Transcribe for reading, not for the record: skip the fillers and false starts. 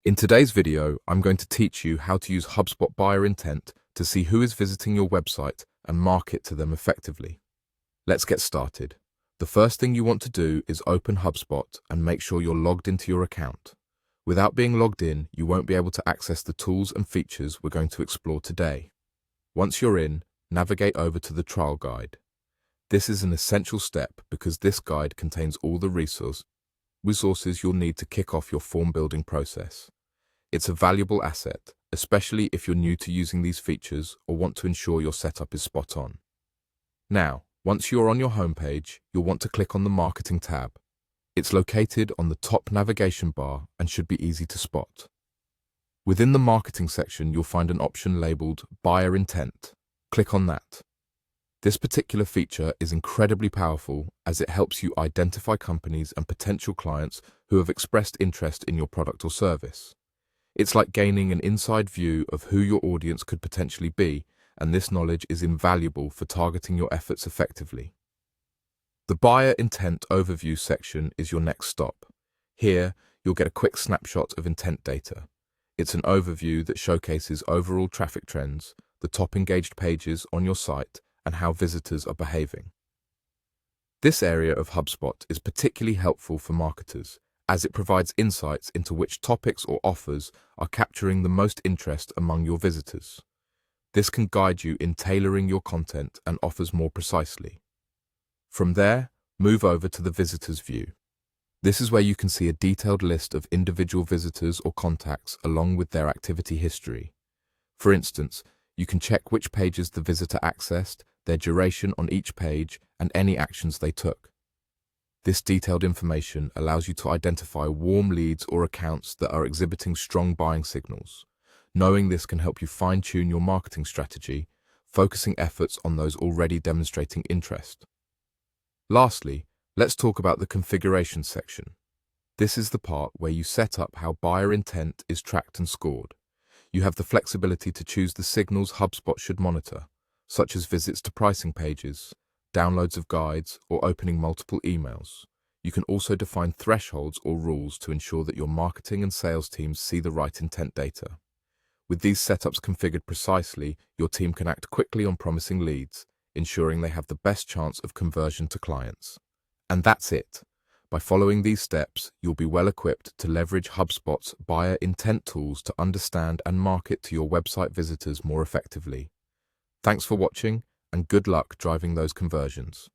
In today's video, I'm going to teach you how to use HubSpot Buyer Intent to see who is visiting your website and market to them effectively. Let's get started. The first thing you want to do is open HubSpot and make sure you're logged into your account. Without being logged in, you won't be able to access the tools and features we're going to explore today. Once you're in, navigate over to the trial guide. This is an essential step because this guide contains all the resources you'll need to kick off your form building process. It's a valuable asset, especially if you're new to using these features or want to ensure your setup is spot on. Now, once you're on your homepage, you'll want to click on the Marketing tab. It's located on the top navigation bar and should be easy to spot. Within the Marketing section, you'll find an option labeled Buyer Intent. Click on that. This particular feature is incredibly powerful as it helps you identify companies and potential clients who have expressed interest in your product or service. It's like gaining an inside view of who your audience could potentially be, and this knowledge is invaluable for targeting your efforts effectively. The Buyer Intent Overview section is your next stop. Here, you'll get a quick snapshot of intent data. It's an overview that showcases overall traffic trends, the top engaged pages on your site, and how visitors are behaving. This area of HubSpot is particularly helpful for marketers, as it provides insights into which topics or offers are capturing the most interest among your visitors. This can guide you in tailoring your content and offers more precisely. From there, move over to the Visitors view. This is where you can see a detailed list of individual visitors or contacts along with their activity history. For instance, you can check which pages the visitor accessed, their duration on each page, and any actions they took. This detailed information allows you to identify warm leads or accounts that are exhibiting strong buying signals. Knowing this can help you fine-tune your marketing strategy, focusing efforts on those already demonstrating interest. Lastly, let's talk about the configuration section. This is the part where you set up how buyer intent is tracked and scored. You have the flexibility to choose the signals HubSpot should monitor, such as visits to pricing pages, downloads of guides, or opening multiple emails. You can also define thresholds or rules to ensure that your marketing and sales teams see the right intent data. With these setups configured precisely, your team can act quickly on promising leads, ensuring they have the best chance of conversion to clients. And that's it. By following these steps, you'll be well equipped to leverage HubSpot's buyer intent tools to understand and market to your website visitors more effectively. Thanks for watching, and good luck driving those conversions.